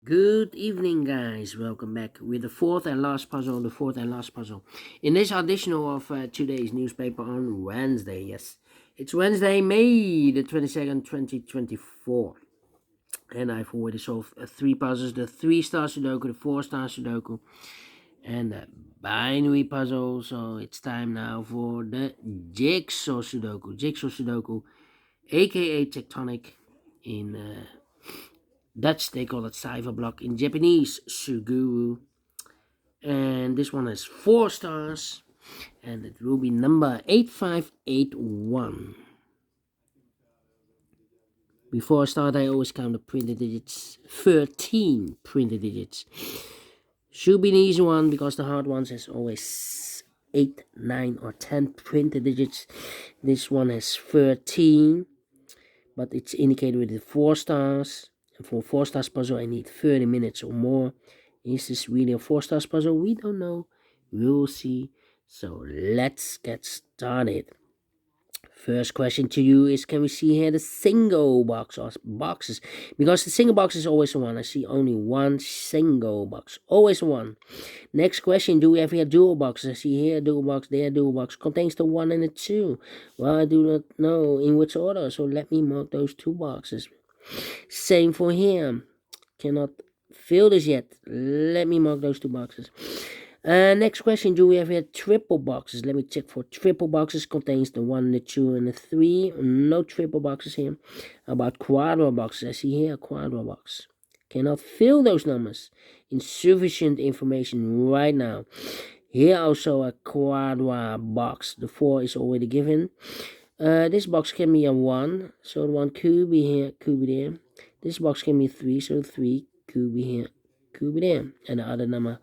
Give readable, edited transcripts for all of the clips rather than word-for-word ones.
Good evening, guys. Welcome back with the fourth and last puzzle. In this additional of today's newspaper on Wednesday. Yes, it's Wednesday, May the 22nd, 2024. And I've already solved three puzzles: the 3-star Sudoku, the 4-star Sudoku, and the binary puzzle. So it's time now for the Jigsaw Sudoku. JigsawSudoku, a.k.a. Tectonic in Dutch they call it cipher block, in Japanese Suguru, and this one has 4 stars, and it will be number 8581. Before I start, I always count the printed digits. 13 printed digits. Should be an easy one because the hard ones has always 8, 9 or 10 printed digits. This one has 13, but it's indicated with the 4 stars. And for a 4 stars puzzle I need 30 minutes or more. Is this really a 4 stars puzzle? We don't know. We'll see. So let's get started. First question to you is, can we see here the single box or boxes? Because the single box is always one. I see only one single box. Always one. Next question, do we have here dual boxes? I see here a dual box, there a dual box. Contains the 1 and the 2. Well, I do not know in which order, so let me mark those 2 boxes. Same for here. Cannot fill this yet. Let me mark those 2 boxes. Next question, do we have here triple boxes? Let me check for triple boxes. Contains the 1, the 2, and the 3. No triple boxes here. How about quadra boxes? I see here a quadra box. Cannot fill those numbers. Insufficient information right now. Here also a quadra box. The 4 is already given. This box can be a 1, so the 1 could be here, could be there. This box can be 3, so 3 could be here, could be there. And the other number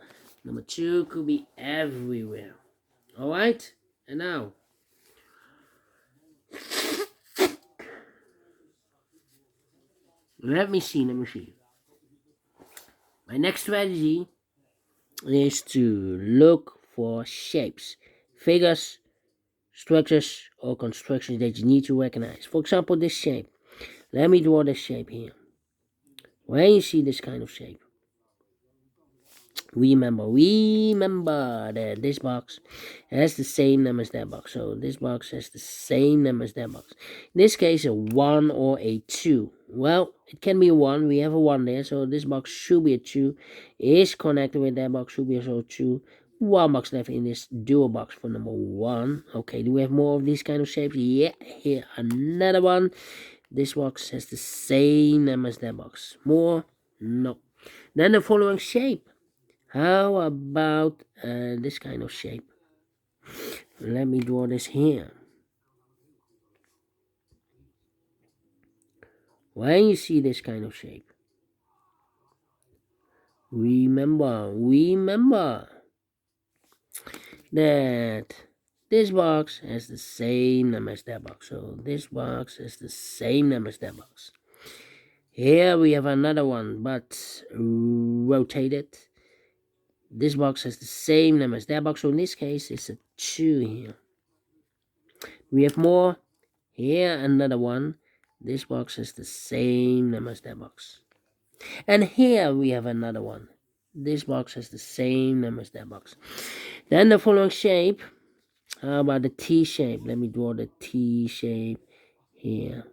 2 could be everywhere. Alright? And now, let me see. My next strategy is to look for shapes, figures, structures, or constructions that you need to recognize. For example, this shape. Let me draw this shape here. When you see this kind of shape, remember that this box has the same number as that box. So this box has the same number as that box. In this case, a 1 or a 2. Well, it can be a 1. We have a 1 there, so this box should be a 2. Is connected with that box, should be also 2. 1 box left in this dual box for number 1. Okay, do we have more of these kind of shapes? Yeah, here another one. This box has the same number as that box. More? No. Then the following shape. How about this kind of shape? Let me draw this here. When you see this kind of shape, remember that this box has the same number as that box. So this box has the same number as that box. Here we have another one, but rotated. This box has the same number as that box, so in this case it's a 2 here. We have more. Here another one. This box has the same number as that box. And here we have another one. This box has the same number as that box. Then the following shape. How about the T shape? Let me draw the T shape here.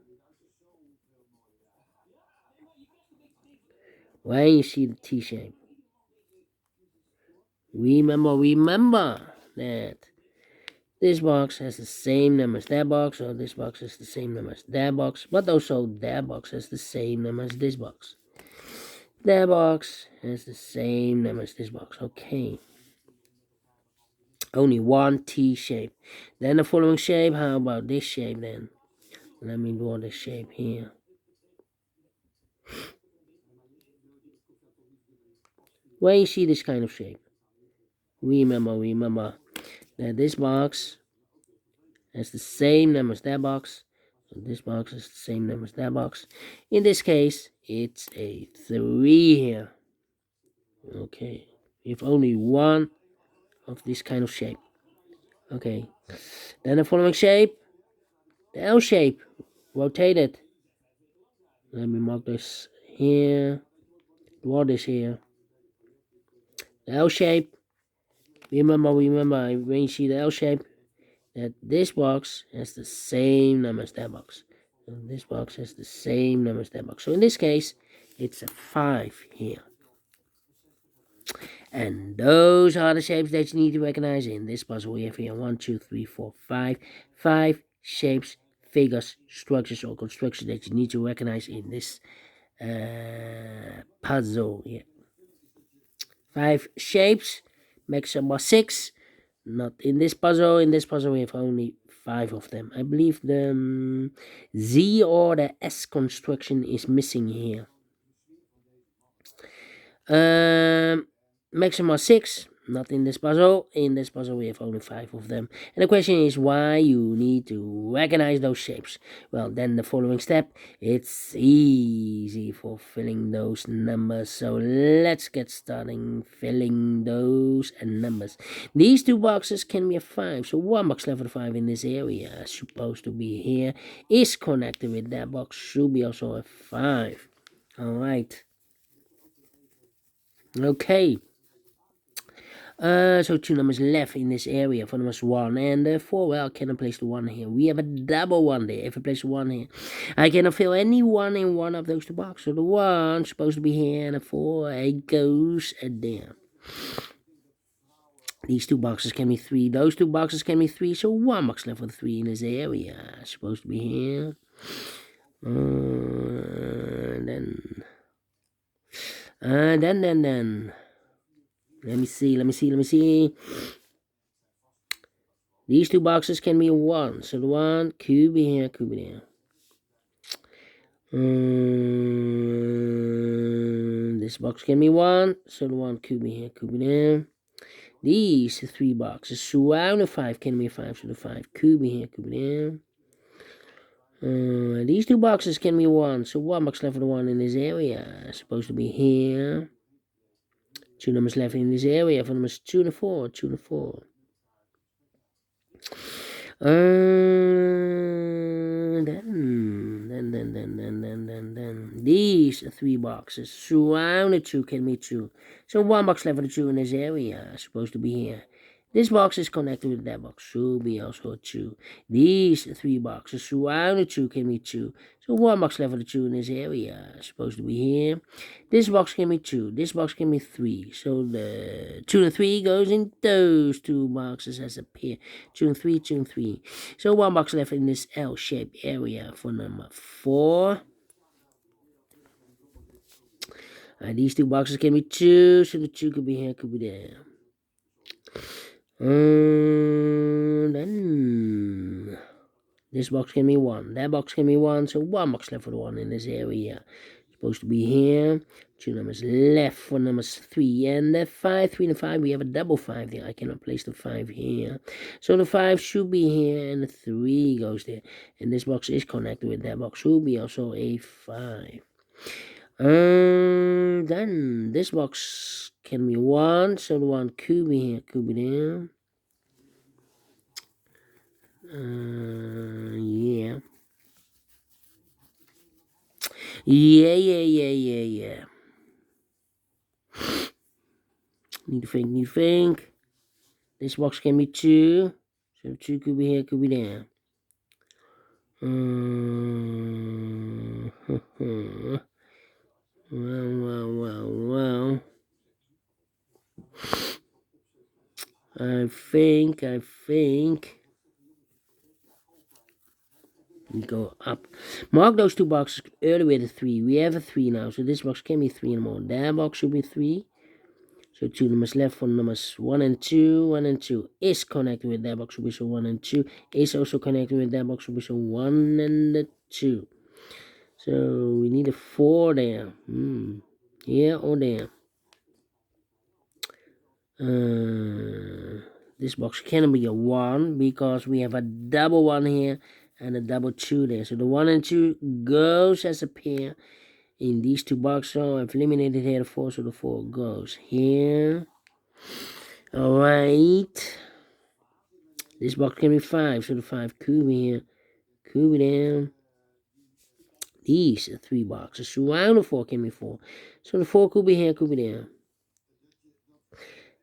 When you see the T shape, remember that this box has the same number as that box, or this box has the same number as that box, but also that box has the same number as this box. That box has the same number as this box. Okay. Only one T shape. Then the following shape, how about this shape then? Let me draw this shape here. When you see this kind of shape, remember that this box has the same number as that box. So this box has the same number as that box. In this case, it's a 3 here. Okay. If only one of this kind of shape. Okay. Then the following shape, the L shape, rotated. Let me mark this here. What is here? The L shape. Remember, when you see the L shape, that this box has the same number as that box. And this box has the same number as that box. So in this case, it's a 5 here. And those are the shapes that you need to recognize in this puzzle. We have here 1, 2, 3, 4, 5. 5 shapes, figures, structures, or constructions that you need to recognize in this puzzle here. 5 shapes, maximum 6. Not in this puzzle. In this puzzle we have only 5 of them. I believe the Z or the S construction is missing here. Maximum 6. Not in this puzzle. In this puzzle we have only 5 of them. And the question is why you need to recognize those shapes. Well, then the following step, it's easy for filling those numbers. So let's get starting filling those numbers. These 2 boxes can be a 5. So 1 box left for the 5 in this area, supposed to be here, is connected with that box, should be also a 5. Alright. Okay. So 2 numbers left in this area for numbers 1 and 4. Well, I cannot place the 1 here. We have a double 1 there. If I place the 1 here, I cannot fill any 1 in one of those 2 boxes. So the 1 supposed to be here and the 4 it goes there. These 2 boxes can be 3. Those 2 boxes can be 3. So 1 box left for the 3 in this area. Supposed to be here. Then. Let me see. These 2 boxes can be 1. So the 1 could be here, could be there. This box can be 1. So the 1 could be here, could be there. These 3 boxes surround the 5 can be 5. So the 5 could be here, could be there. These 2 boxes can be 1. So 1 box left for the 1 in this area. Supposed to be here. 2 numbers left in this area for numbers 2 and 4. 2 and 4. Then these 3 boxes surround the 2 can be 2. So 1 box left for the 2 in this area, supposed to be here. This box is connected with that box, should be also a 2. These 3 boxes surround the 2 can be 2. So 1 box left for the 2 in this area, supposed to be here. This box can be 2. This box can be 3. So the 2 and 3 goes in those 2 boxes as a pair. 2 and 3, 2 and 3. So 1 box left in this L-shaped area for number 4. These 2 boxes can be 2. So the 2 could be here, could be there. Then this box can be 1. That box can be 1. So 1 box left for the 1 in this area. Supposed to be here. 2 numbers left for numbers 3 and the 5. 3 and 5. We have a double 5 there. I cannot place the 5 here. So the 5 should be here and the 3 goes there. And this box is connected with that box. Should be also a 5. Then this box can be 1. So the 1 could be here, could be there. Yeah. Yeah. Need to think. This box can be 2. So 2 could be here, could be there. Well. I think. We go up. Mark those 2 boxes earlier with a 3. We have a 3 now, so this box can be 3 and more. That box should be 3. So 2 numbers left for numbers 1 and 2. 1 and 2 is connected with that box, should be so 1 and 2 is also connected with that box, should be so 1 and 2. So we need a 4 there. Here or there. This box can be a 1 because we have a double 1 here and a double 2 there. So the 1 and 2 goes as a pair in these 2 boxes. So I've eliminated here the 4, so the 4 goes here. Alright. This box can be 5, so the 5 could be here, could be there. These 3 boxes surround the 4 can be 4. So the 4 could be here, could be there.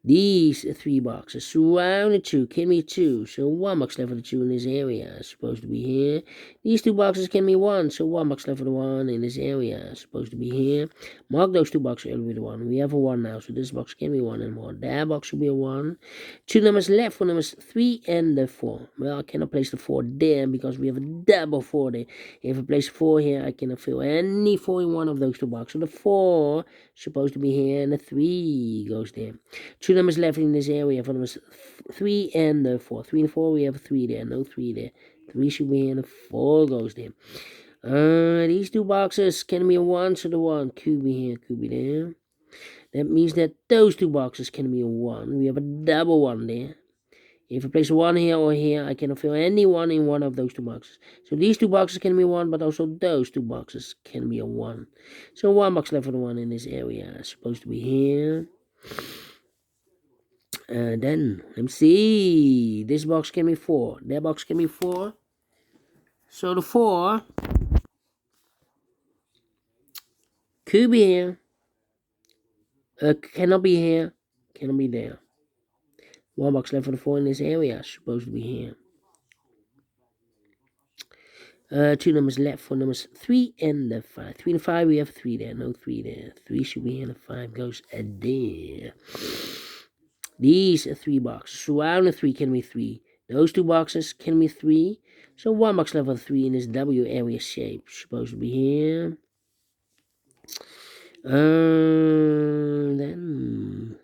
These 3 boxes surround the 2 can be 2. So 1 box left for the 2 in this area is supposed to be here. These 2 boxes can be 1. So 1 box left for the 1 in this area is supposed to be here. Mark those 2 boxes earlier with 1. We have a 1 now. So this box can be 1 and more. That box should be a 1. 2 numbers left for numbers 3 and the 4. Well, I cannot place the 4 there because we have a double 4 there. If I place 4 here, I cannot fill any 4 in one of those 2 boxes. So the 4 is supposed to be here and the 3 goes there. 2 numbers left in this area for numbers 3 and the 4. 3 and 4, we have 3 there, no 3 there. 3 should be here and the 4 goes there. These 2 boxes can be a 1, so the 1 could be here, could be there. That means that those 2 boxes can be a 1. We have a double 1 there. If I place a 1 here or here, I cannot fill any 1 in one of those 2 boxes. So these 2 boxes can be 1, but also those 2 boxes can be a 1. So 1 box left for the 1 in this area is supposed to be here. Then, let me see. This box can be 4. That box can be 4. So the 4 could be here. Cannot be here. Cannot be there. 1 box left for the 4 in this area. Supposed to be here. 2 numbers left for numbers 3 and the 5. 3 and 5, we have 3 there. No 3 there. 3 should be here and the 5 goes there. These 3 boxes surround the 3 can be 3. Those 2 boxes can be 3. So 1 box left for 3 in this W area shape. Supposed to be here. Then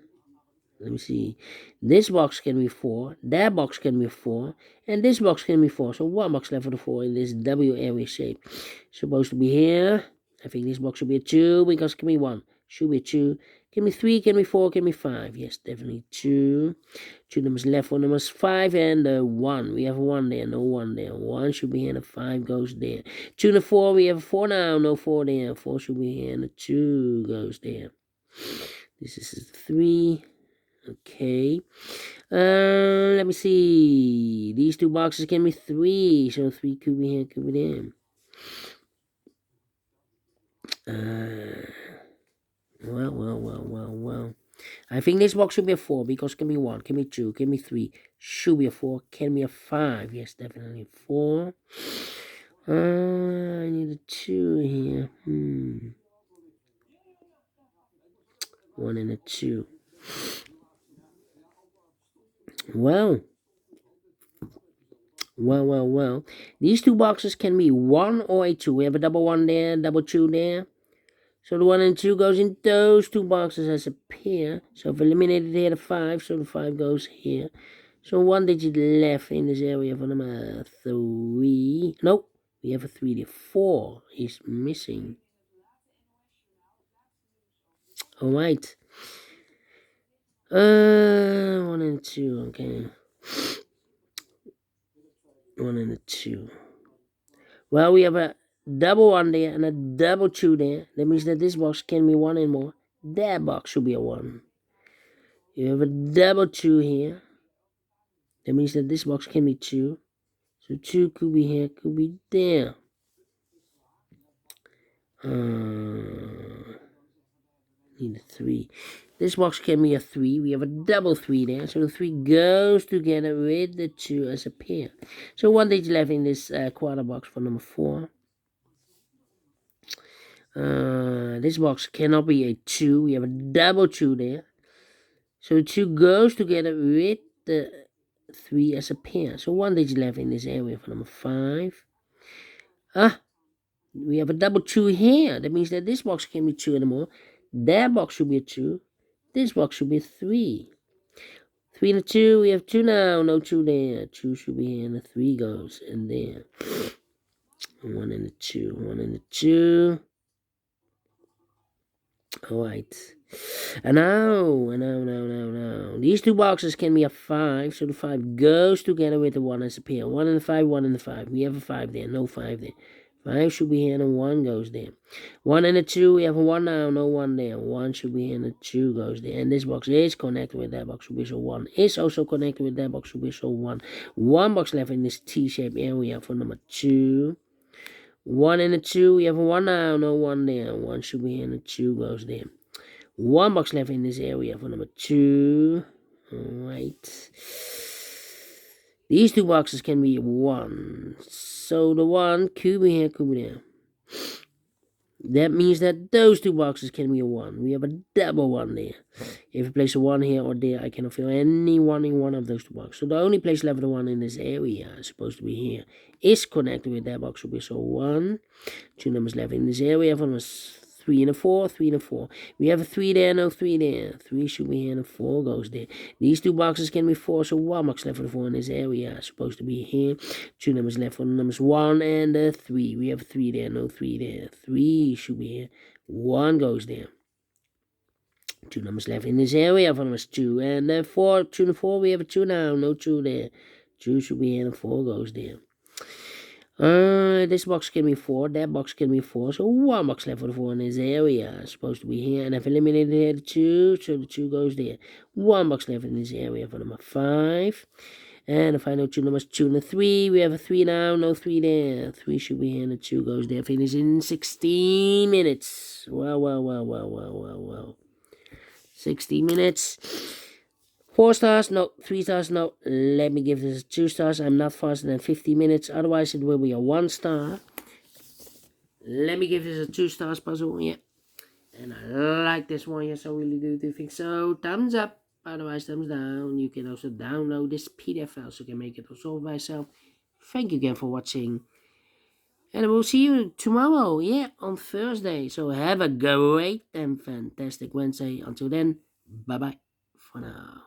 let me see. This box can be 4. That box can be 4. And this box can be 4. So 1 box left for the 4 in this W area shape. Supposed to be here. I think this box should be a 2 because it can be 1. Should be a 2. Can be 3, can be 4, can be 5. Yes, definitely 2. 2 numbers left for numbers 5 and 1. We have a 1 there, no 1 there. 1 should be here and the 5 goes there. 2 and 4, we have a 4 now, no 4 there. 4 should be here and the 2 goes there. This is 3. Okay. Let me see. These 2 boxes can be 3. So 3 could be here, could be there. Well. I think this box should be a 4 because it can be 1, can be 2, can be 3. Should be a 4, can be a 5. Yes, definitely 4. I need a 2 here. 1 and a 2. Well. These 2 boxes can be 1 or a 2. We have a double 1 there, double 2 there. So the 1 and 2 goes in those 2 boxes as a pair. So if eliminated here the 5, so the 5 goes here. So 1 digit left in this area for number 3. Nope, we have a 3 there. 4 is missing. Alright. 1 and 2, okay. 1 and a 2. Well, we have a double 1 there and a double 2 there. That means that this box can be 1 and more. That box should be a 1. You have a double 2 here. That means that this box can be 2. So 2 could be here, could be there. Need a 3. This box can be a 3. We have a double 3 there. So the 3 goes together with the 2 as a pair. So 1 digit left in this quarter box for number 4. This box cannot be a 2. We have a double 2 there. So 2 goes together with the 3 as a pair. So 1 digit left in this area for number 5. We have a double 2 here. That means that this box can be 2 anymore. That box should be a 2. This box should be a 3. 3 and a 2. We have 2 now. No 2 there. 2 should be here and the 3 goes in there. 1 and a 2. 1 and a 2. Alright. And now. These 2 boxes can be a 5. So the 5 goes together with the 1 as a pair. 1 and a 5, 1 and a 5. We have a 5 there. No 5 there. 5 should be here and a 1 goes there. 1 and a 2. We have a 1 now. No 1 there. 1 should be here and a 2 goes there. And this box is connected with that box. Should be so 1 is also connected with that box. Should be so 1. 1 box left in this T-shaped area for number 2. 1 and a 2. We have a 1 now. No 1 there. 1 should be here and a 2 goes there. 1 box left in this area for number 2. Alright. These 2 boxes can be 1. So the 1 could be here, could be there. That means that those 2 boxes can be a 1. We have a double 1 there. If you place a 1 here or there, I cannot fill any 1 in one of those 2 boxes. So the only place left the 1 in this area is supposed to be here. Is connected with that box. So 1. 2 numbers left in this area. For numbers 3 and a 4, 3 and a 4. We have a 3 there, no 3 there. 3 should be here and a 4 goes there. These 2 boxes can be 4, so 1 box left for the 4 in this area. Supposed to be here. 2 numbers left for the numbers 1 and 3. We have a 3 there, no 3 there. 3 should be here. 1 goes there. 2 numbers left in this area for numbers 2 and 4. 2 and 4, we have a 2 now, no 2 there. 2 should be here and 4 goes there. This box can be 4, that box can be 4, so 1 box left for the 4 in this area. It's supposed to be here, and I've eliminated here the 2, so the 2 goes there. 1 box left in this area for number 5. And the final 2 numbers 2 and a 3. We have a 3 now, no 3 there. 3 should be here, and the 2 goes there. Finish in 16 minutes. Well. 16 minutes. 4 stars, no. 3 stars, no. Let me give this 2 stars. I'm not faster than 50 minutes. Otherwise, it will be a 1 star. Let me give this a 2 stars puzzle. Yeah. And I like this one. Yes, I really do think so. Thumbs up. Otherwise, thumbs down. You can also download this PDF file so you can make it solve by yourself. Thank you again for watching. And I will see you tomorrow. Yeah, on Thursday. So have a great and fantastic Wednesday. Until then, bye-bye for now.